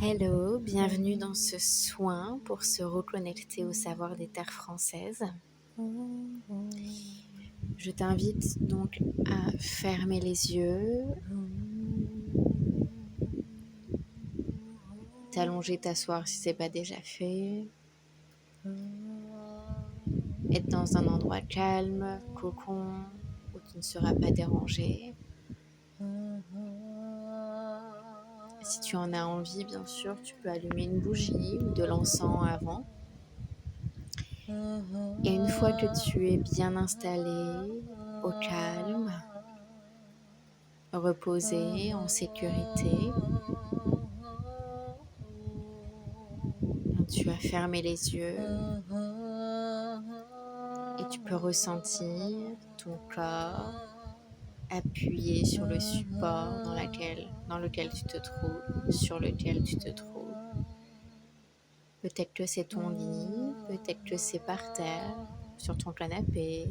Hello, bienvenue dans ce soin pour se reconnecter au savoir des terres françaises. Je t'invite donc à fermer les yeux, t'allonger, t'asseoir si c'est pas déjà fait, être dans un endroit calme, cocon, où tu ne seras pas dérangé. Si tu en as envie, bien sûr, tu peux allumer une bougie ou de l'encens avant. Et une fois que tu es bien installé, au calme, reposé, en sécurité, tu as fermé les yeux et tu peux ressentir ton corps appuyé sur le support dans lequel tu te trouves, sur lequel tu te trouves. Peut-être que c'est ton lit, peut-être que c'est par terre, sur ton canapé.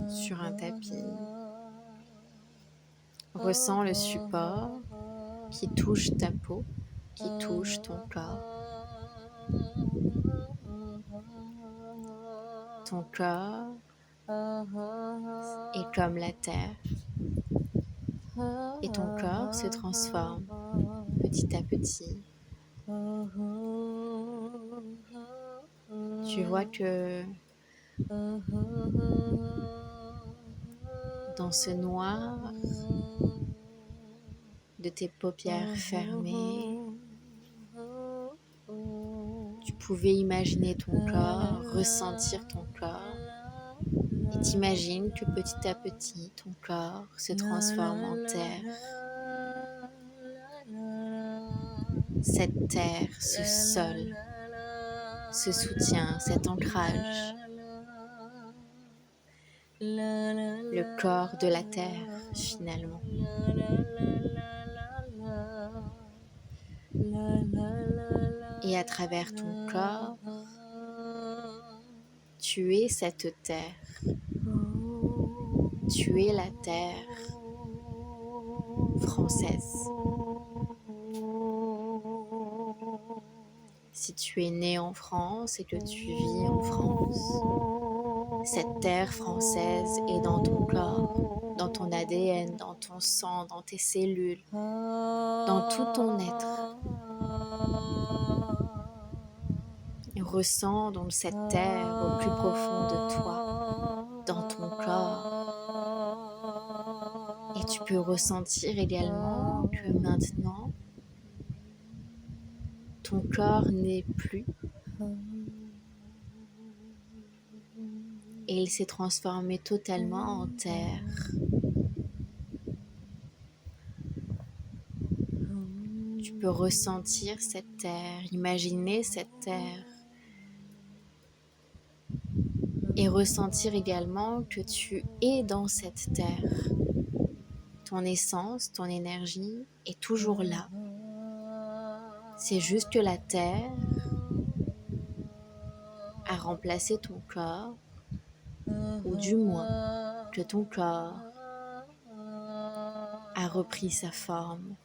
Sur un tapis. Ressens le support qui touche ta peau, qui touche ton corps. Ton corps est comme la terre et ton corps se transforme petit à petit. Tu vois que dans ce noir de tes paupières fermées, tu pouvais imaginer ton corps, ressentir ton corps et t'imagines que petit à petit ton corps se transforme en terre. Cette terre, ce sol, ce soutien, cet ancrage, le corps de la terre finalement. Et à travers ton corps, tu es cette terre. Tu es la terre française. Si tu es né en France et que tu vis en France, cette terre française est dans ton corps, dans ton ADN, dans ton sang, dans tes cellules, dans tout ton être. Et ressens donc cette terre au plus profond de toi, dans ton corps. Et tu peux ressentir également que maintenant, ton corps n'est plus et il s'est transformé totalement en terre. Tu peux ressentir cette terre, imaginer cette terre et ressentir également que tu es dans cette terre. Ton essence, ton énergie est toujours là. C'est juste que la terre a remplacé ton corps, ou du moins que ton corps a repris sa forme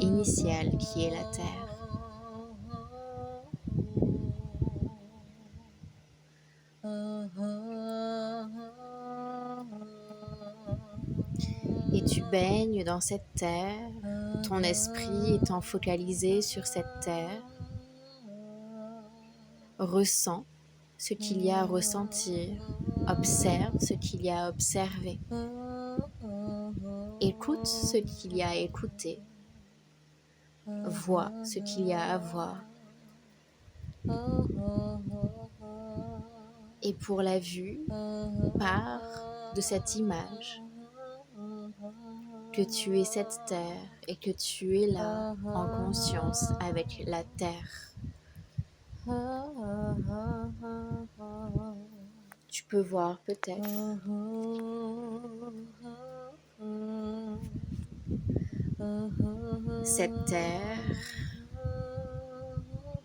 initiale qui est la terre. Et tu baignes dans cette terre, ton esprit étant focalisé sur cette terre. Ressens ce qu'il y a à ressentir, observe ce qu'il y a à observer, écoute ce qu'il y a à écouter, vois ce qu'il y a à voir. Et pour la vue, pars de cette image que tu es cette terre et que tu es là en conscience avec la terre. Tu peux voir peut-être cette terre,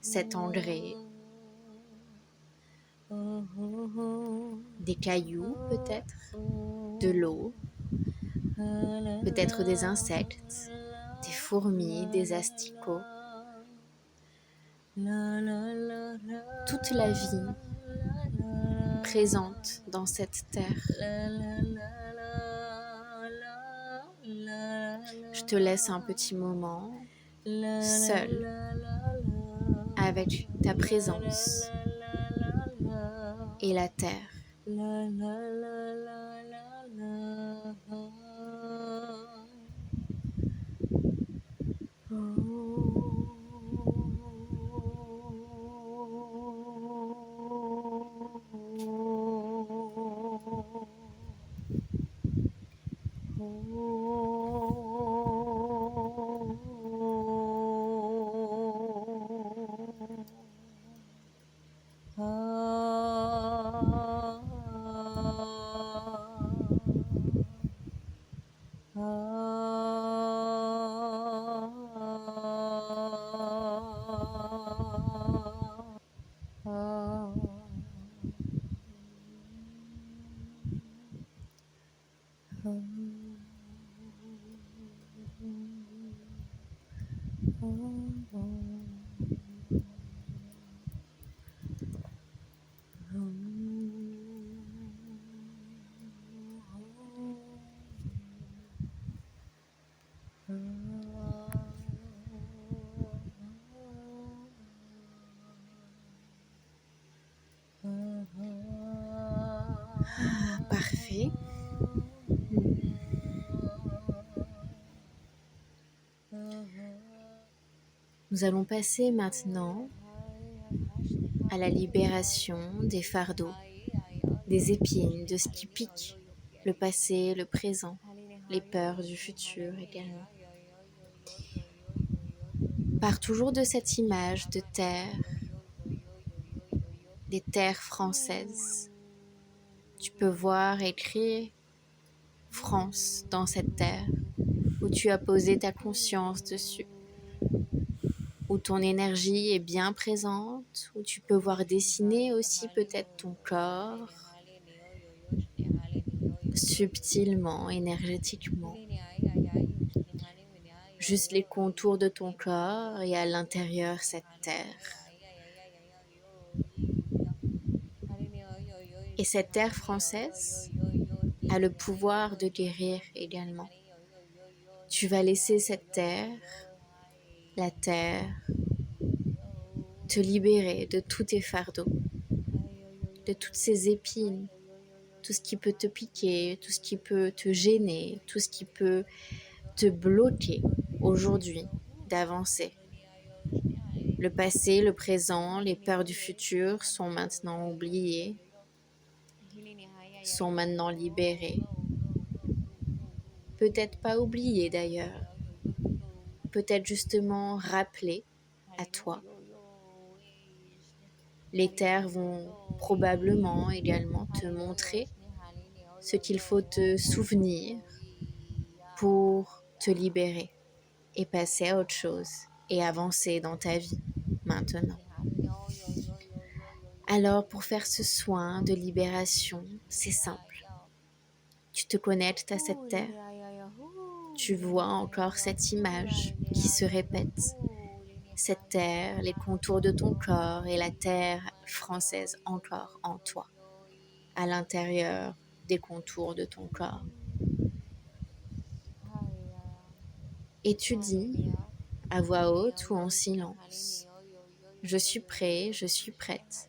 cet engrais, des cailloux peut-être, de l'eau, peut-être des insectes, des fourmis, des asticots, toute la vie présente dans cette terre. Je te laisse un petit moment seul avec ta présence et la terre. Parfait. Nous allons passer maintenant à la libération des fardeaux, des épines, de ce qui pique, le passé, le présent, les peurs du futur également. Pars toujours de cette image de terre, des terres françaises. Tu peux voir écrit France dans cette terre, où tu as posé ta conscience dessus, où ton énergie est bien présente, où tu peux voir dessiner aussi peut-être ton corps, subtilement, énergétiquement. Juste les contours de ton corps et à l'intérieur cette terre. Et cette terre française a le pouvoir de guérir également. Tu vas laisser cette terre, la terre, te libérer de tous tes fardeaux, de toutes ces épines, tout ce qui peut te piquer, tout ce qui peut te gêner, tout ce qui peut te bloquer aujourd'hui d'avancer. Le passé, le présent, les peurs du futur sont maintenant oubliées, sont maintenant libérées. Peut-être pas oubliées d'ailleurs, peut-être justement rappelées à toi. Les terres vont probablement également te montrer ce qu'il faut te souvenir pour te libérer et passer à autre chose et avancer dans ta vie maintenant. Alors pour faire ce soin de libération, c'est simple. Tu te connectes à cette terre. Tu vois encore cette image qui se répète. Cette terre, les contours de ton corps et la terre française encore en toi, à l'intérieur des contours de ton corps. Et tu dis, à voix haute ou en silence, je suis prêt, je suis prête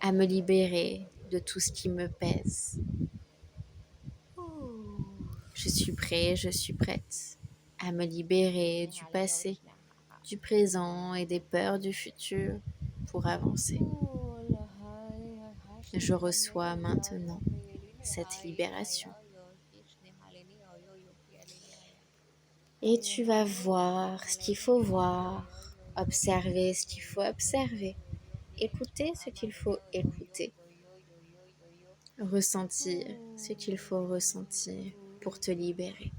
à me libérer de tout ce qui me pèse. Je suis prêt, je suis prête à me libérer du passé, du présent et des peurs du futur pour avancer. Je reçois maintenant cette libération. Et tu vas voir ce qu'il faut voir, observer ce qu'il faut observer, écouter ce qu'il faut écouter, ressentir ce qu'il faut ressentir pour te libérer.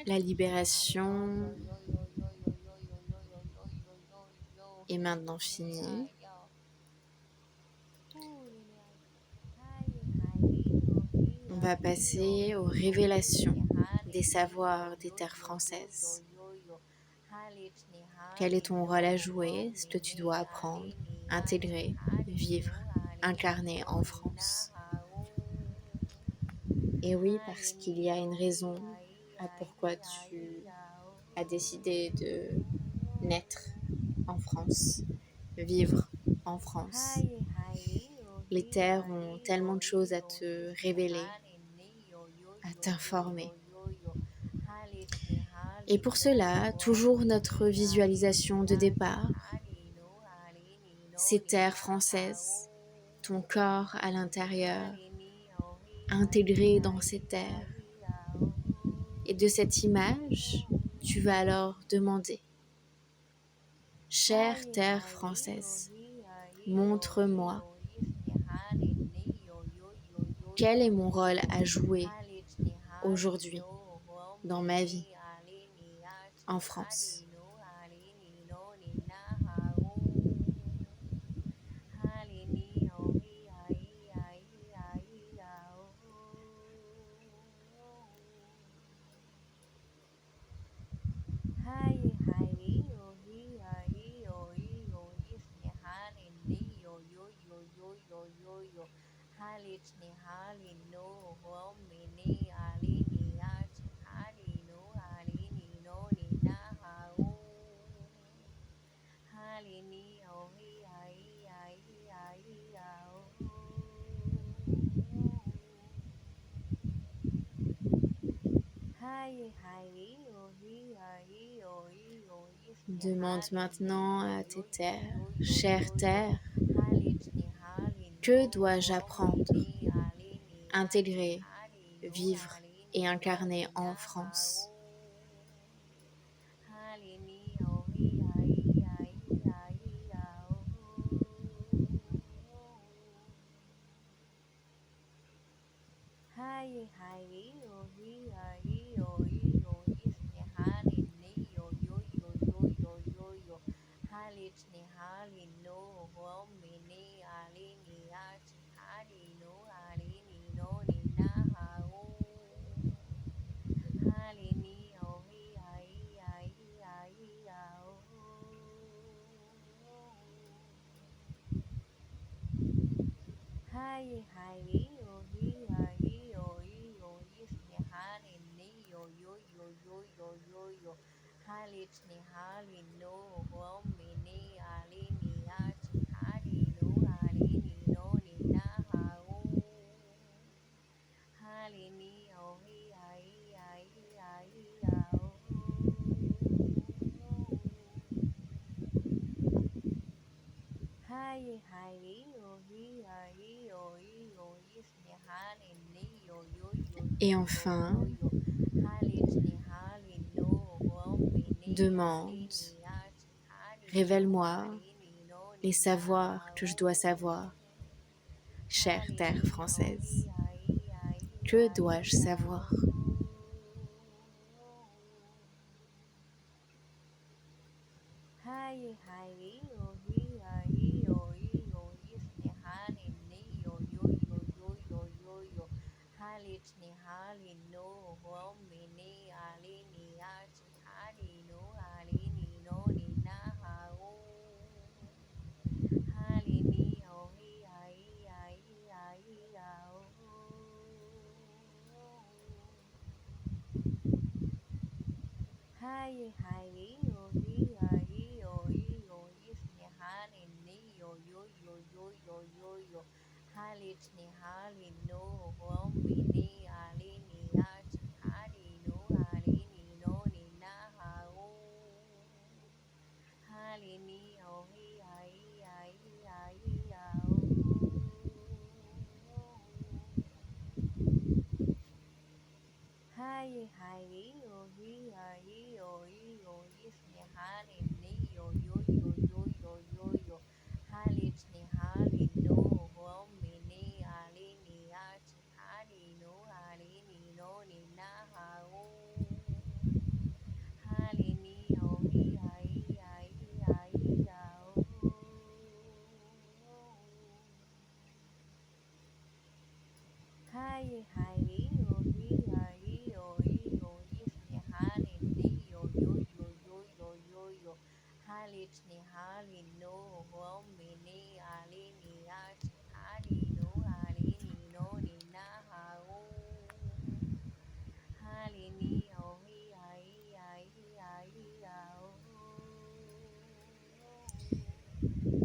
La libération est maintenant finie. On va passer aux révélations des savoirs des terres françaises. Quel est ton rôle à jouer, ce que tu dois apprendre, intégrer, vivre, incarner en France? Et oui, parce qu'il y a une raison à pourquoi tu as décidé de naître en France, vivre en France. Les terres ont tellement de choses à te révéler, à t'informer. Et pour cela, toujours notre visualisation de départ, ces terres françaises, ton corps à l'intérieur, intégré dans ces terres. Et de cette image, tu vas alors demander: chère terre française, montre-moi quel est mon rôle à jouer aujourd'hui dans ma vie en France. Demande maintenant à tes terres: chère terre, que dois-je apprendre, intégrer, vivre et incarner en France? Et enfin, demande: révèle-moi les savoirs que je dois savoir. Chère terre française, que dois-je savoir?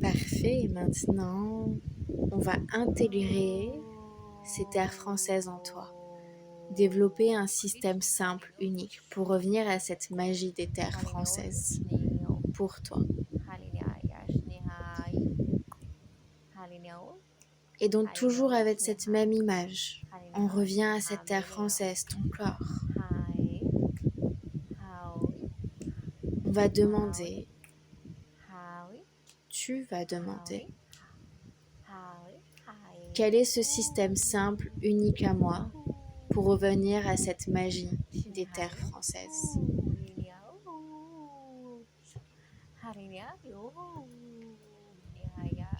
Parfait, maintenant, on va intégrer cette air française en toi. Développer un système simple, unique, pour revenir à cette magie des terres françaises, pour toi. Et donc toujours avec cette même image, on revient à cette terre française, ton corps. On va demander, tu vas demander, quel est ce système simple, unique à moi, pour revenir à cette magie des terres françaises.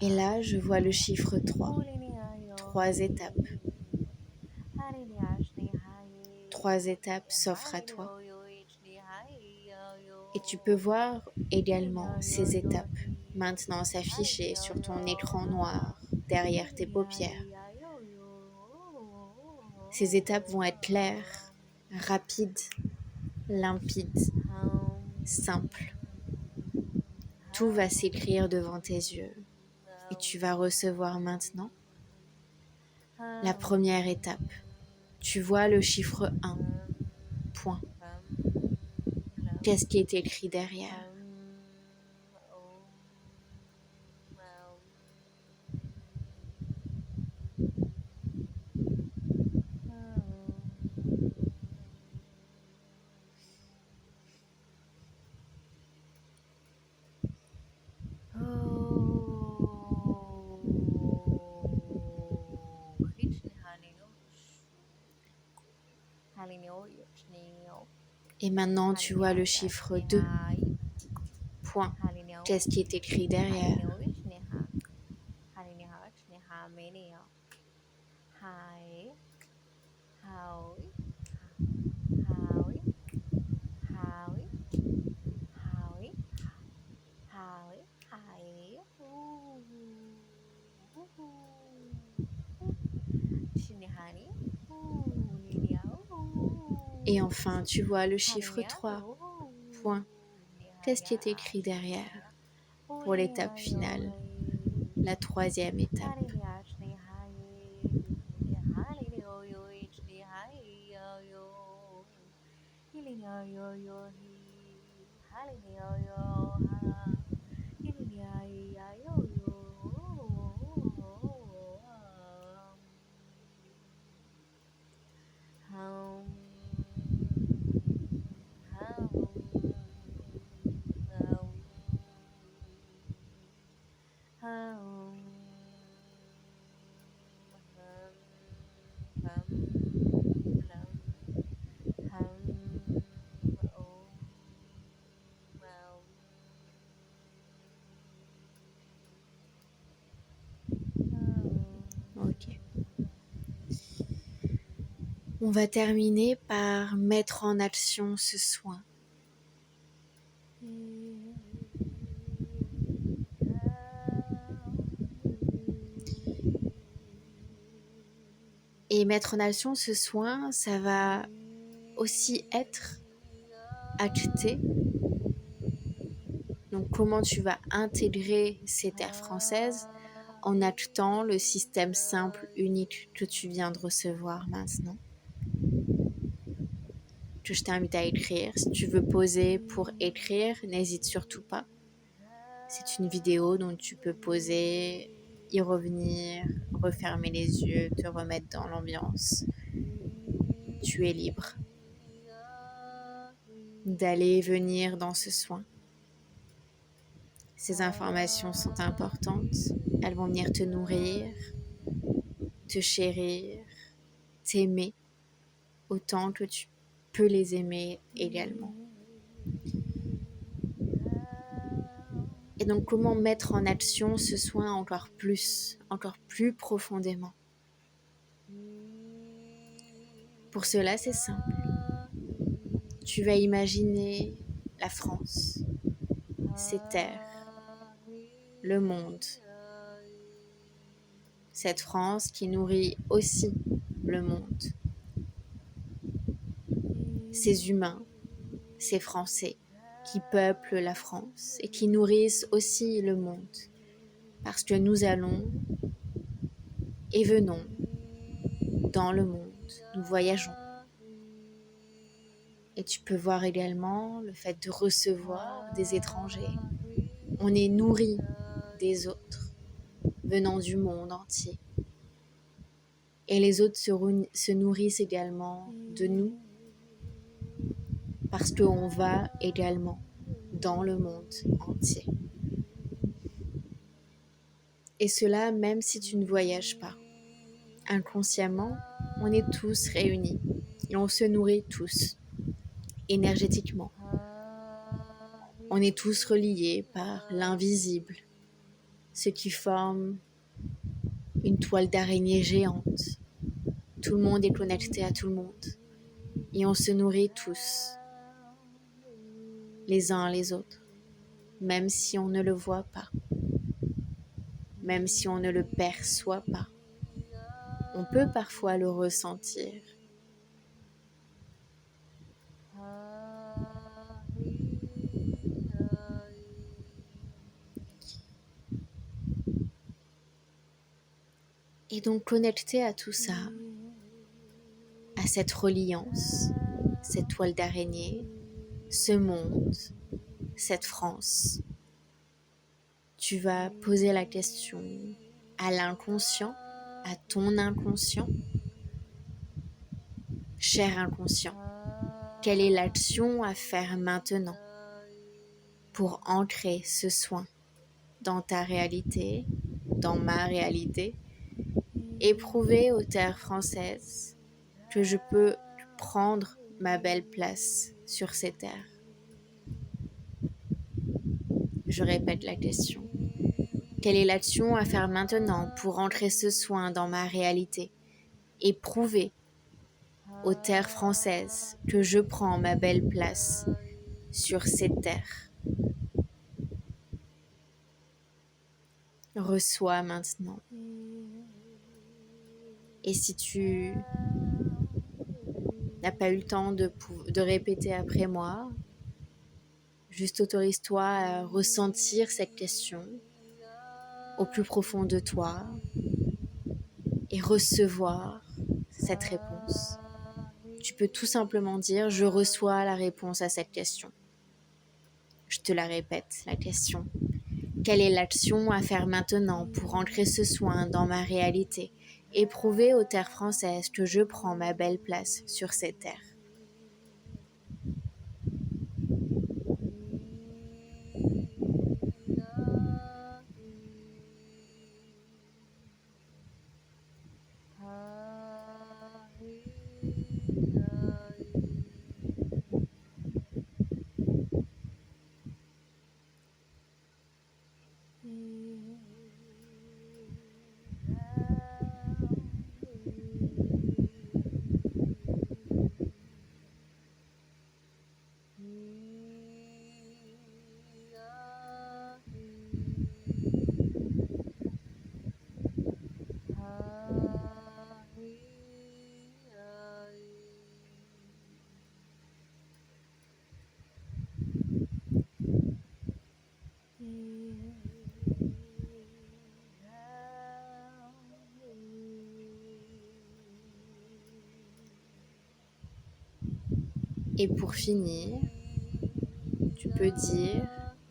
Et là, je vois le chiffre 3. 3 étapes. 3 étapes s'offrent à toi. Et tu peux voir également ces étapes maintenant s'afficher sur ton écran noir, derrière tes paupières. Ces étapes vont être claires, rapides, limpides, simples. Tout va s'écrire devant tes yeux et tu vas recevoir maintenant la première étape. Tu vois le chiffre 1, point. Qu'est-ce qui est écrit derrière? Et maintenant, tu vois le chiffre 2, point. Qu'est-ce qui est écrit derrière? Et enfin, tu vois le chiffre 3, point. Qu'est-ce qui est écrit derrière pour l'étape finale, la troisième étape? On va terminer par mettre en action ce soin. Et mettre en action ce soin, ça va aussi être acté. Donc comment tu vas intégrer ces terres françaises en actant le système simple, unique que tu viens de recevoir maintenant. Que je t'invite à écrire. Si tu veux poser pour écrire, n'hésite surtout pas. C'est une vidéo dont tu peux poser, y revenir, refermer les yeux, te remettre dans l'ambiance. Tu es libre d'aller et venir dans ce soin. Ces informations sont importantes. Elles vont venir te nourrir, te chérir, t'aimer autant que tu peux les aimer également. Et donc comment mettre en action ce soin encore plus profondément. Pour cela, c'est simple. Tu vas imaginer la France, ses terres, le monde. Cette France qui nourrit aussi le monde. Ces humains, ces Français qui peuplent la France et qui nourrissent aussi le monde. Parce que nous allons et venons dans le monde, nous voyageons. Et tu peux voir également le fait de recevoir des étrangers. On est nourri des autres, venant du monde entier. Et les autres se nourrissent également de nous, parce qu'on va également dans le monde entier. Et cela même si tu ne voyages pas. Inconsciemment, on est tous réunis et on se nourrit tous, énergétiquement. On est tous reliés par l'invisible, ce qui forme une toile d'araignée géante. Tout le monde est connecté à tout le monde et on se nourrit tous, les uns les autres, même si on ne le voit pas, même si on ne le perçoit pas. On peut parfois le ressentir. Et donc connecté à tout ça, à cette reliance, cette toile d'araignée, ce monde, cette France, tu vas poser la question à l'inconscient, à ton inconscient. Cher inconscient, quelle est l'action à faire maintenant pour ancrer ce soin dans ta réalité, dans ma réalité, et prouver aux terres françaises que je peux prendre ma belle place sur ces terres. Je répète la question. Quelle est l'action à faire maintenant pour ancrer ce soin dans ma réalité et prouver aux terres françaises que je prends ma belle place sur ces terres? Reçois maintenant. Et si tu n'as pas eu le temps de répéter après moi, juste autorise-toi à ressentir cette question au plus profond de toi et recevoir cette réponse. Tu peux tout simplement dire « Je reçois la réponse à cette question ». Je te la répète, la question. Quelle est l'action à faire maintenant pour ancrer ce soin dans ma réalité et prouver aux terres françaises que je prends ma belle place sur ces terres? Et pour finir, tu peux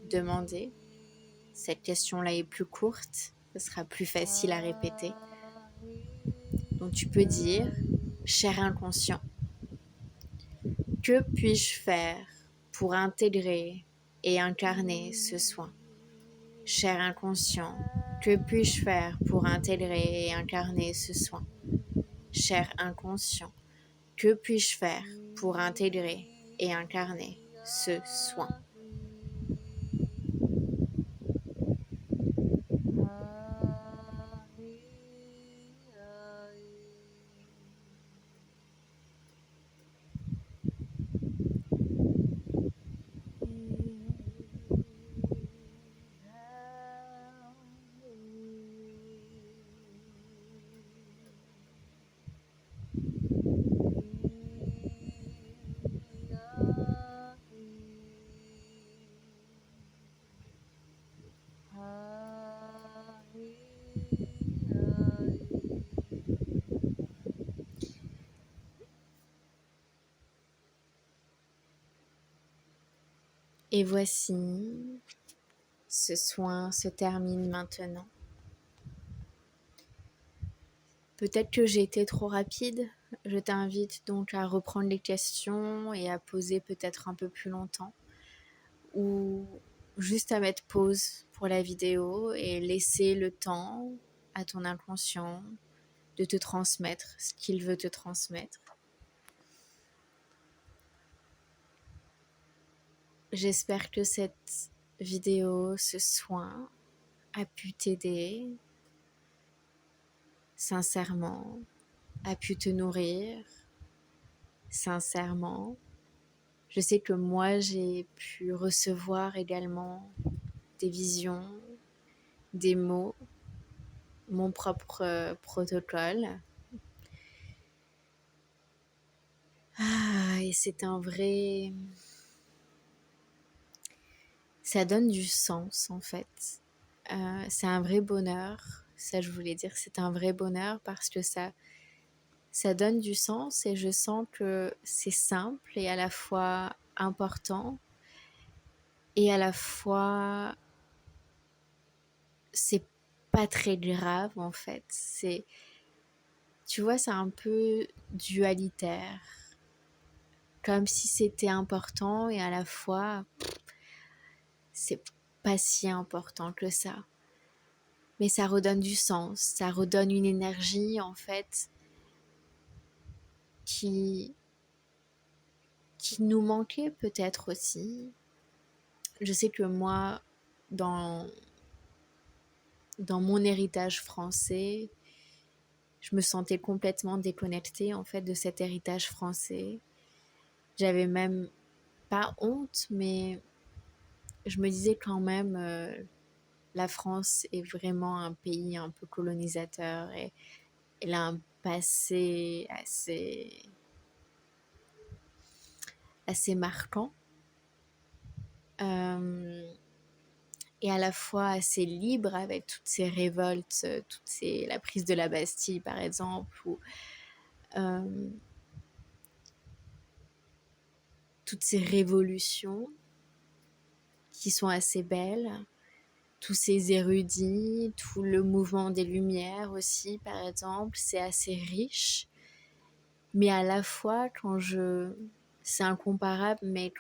demander, cette question-là est plus courte, ce sera plus facile à répéter. Donc tu peux dire, cher inconscient, que puis-je faire pour intégrer et incarner ce soin? Cher inconscient, que puis-je faire pour intégrer et incarner ce soin? Cher inconscient, que puis-je faire pour intégrer et incarner ce soin? Et voici, ce soin se termine maintenant. Peut-être que j'ai été trop rapide. Je t'invite donc à reprendre les questions et à poser peut-être un peu plus longtemps. Ou juste à mettre pause pour la vidéo et laisser le temps à ton inconscient de te transmettre ce qu'il veut te transmettre. J'espère que cette vidéo, ce soin, a pu t'aider sincèrement, a pu te nourrir sincèrement. Je sais que moi, j'ai pu recevoir également des visions, des mots, mon propre protocole. Et c'est un vrai... Ça donne du sens en fait. C'est un vrai bonheur. Ça, je voulais dire, c'est un vrai bonheur parce que ça donne du sens et je sens que c'est simple et à la fois important et à la fois c'est pas très grave en fait. Tu vois, c'est un peu dualitaire. Comme si c'était important et à la fois c'est pas si important que ça. Mais ça redonne du sens, ça redonne une énergie en fait qui nous manquait peut-être aussi. Je sais que moi, dans mon héritage français, je me sentais complètement déconnectée en fait de cet héritage français. J'avais même pas honte, mais je me disais quand même, la France est vraiment un pays un peu colonisateur et elle a un passé assez marquant. Et à la fois assez libre avec toutes ces révoltes, la prise de la Bastille par exemple, ou toutes ces révolutions qui sont assez belles, tous ces érudits, tout le mouvement des Lumières aussi par exemple, c'est assez riche. Mais à la fois, c'est incomparable, mais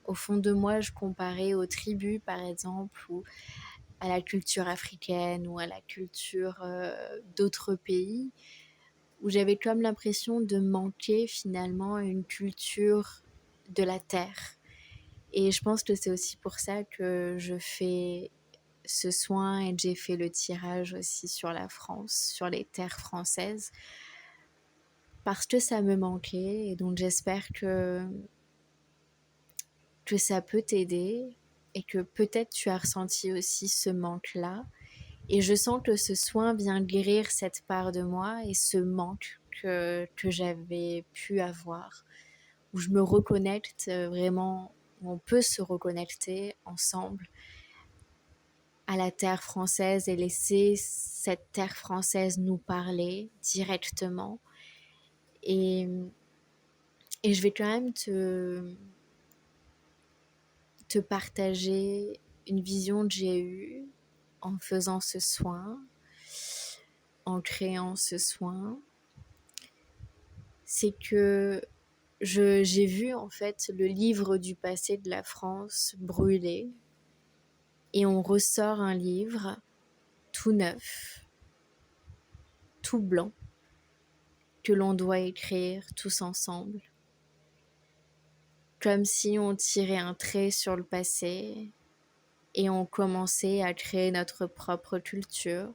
au fond de moi, je comparais aux tribus par exemple, ou à la culture africaine ou à la culture d'autres pays, où j'avais comme l'impression de manquer finalement une culture de la terre. Et je pense que c'est aussi pour ça que je fais ce soin et que j'ai fait le tirage aussi sur la France, sur les terres françaises, parce que ça me manquait. Et donc j'espère que ça peut t'aider et que peut-être tu as ressenti aussi ce manque-là. Et je sens que ce soin vient guérir cette part de moi et ce manque que j'avais pu avoir, où je me reconnecte vraiment, où on peut se reconnecter ensemble à la terre française et laisser cette terre française nous parler directement. Et Et je vais quand même te partager une vision que j'ai eue en faisant ce soin, en créant ce soin. C'est que j'ai vu en fait le livre du passé de la France brûler et on ressort un livre tout neuf, tout blanc, que l'on doit écrire tous ensemble. Comme si on tirait un trait sur le passé et on commençait à créer notre propre culture,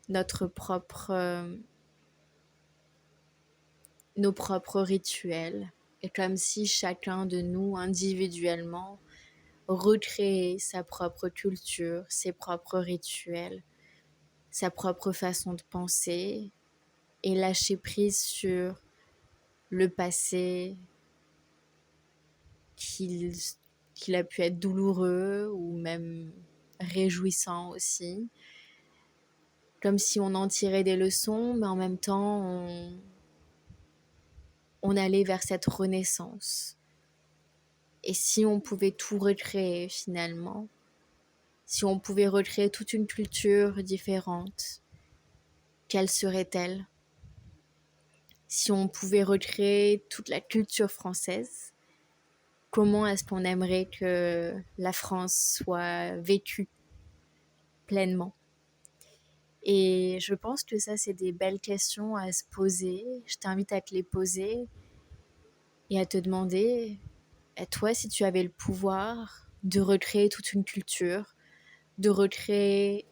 notre propre, nos propres rituels. Et comme si chacun de nous, individuellement, recréait sa propre culture, ses propres rituels, sa propre façon de penser et lâcher prise sur le passé qu'il a pu être douloureux ou même réjouissant aussi. Comme si on en tirait des leçons, mais en même temps, on allait vers cette renaissance. Et si on pouvait tout recréer finalement, si on pouvait recréer toute une culture différente, quelle serait-elle? Si on pouvait recréer toute la culture française, comment est-ce qu'on aimerait que la France soit vécue pleinement? Et je pense que ça, c'est des belles questions à se poser. Je t'invite à te les poser et à te demander, à toi, si tu avais le pouvoir de recréer toute une culture, de recréer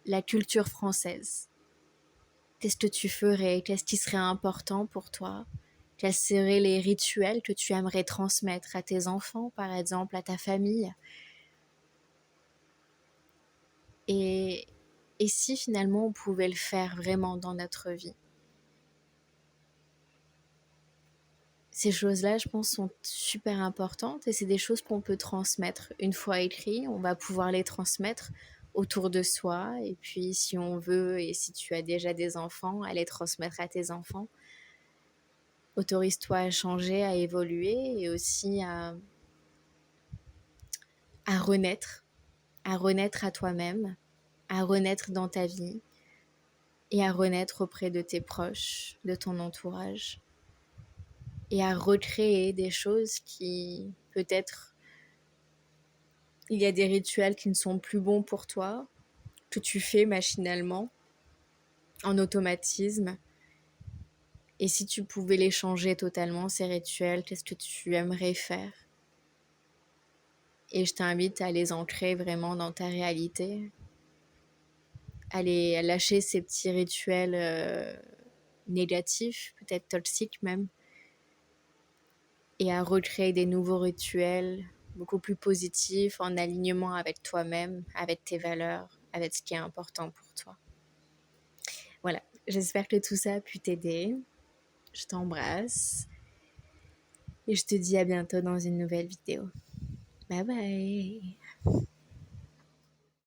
la culture française, qu'est-ce que tu ferais? Qu'est-ce qui serait important pour toi? Quels seraient les rituels que tu aimerais transmettre à tes enfants, par exemple, à ta famille? Et, et si finalement on pouvait le faire vraiment dans notre vie? Ces choses-là, je pense, sont super importantes et c'est des choses qu'on peut transmettre. Une fois écrit, on va pouvoir les transmettre autour de soi et puis si on veut et si tu as déjà des enfants, à les transmettre à tes enfants. Autorise-toi à changer, à évoluer et aussi à renaître à toi-même, à renaître dans ta vie et à renaître auprès de tes proches, de ton entourage et à recréer des choses qui, peut-être, il y a des rituels qui ne sont plus bons pour toi, que tu fais machinalement, en automatisme. Et si tu pouvais les changer totalement, ces rituels, qu'est-ce que tu aimerais faire? Et je t'invite à les ancrer vraiment dans ta réalité, à lâcher ces petits rituels négatifs, peut-être toxiques même, et à recréer des nouveaux rituels beaucoup plus positifs, en alignement avec toi-même, avec tes valeurs, avec ce qui est important pour toi. Voilà, j'espère que tout ça a pu t'aider. Je t'embrasse et je te dis à bientôt dans une nouvelle vidéo. Bye bye.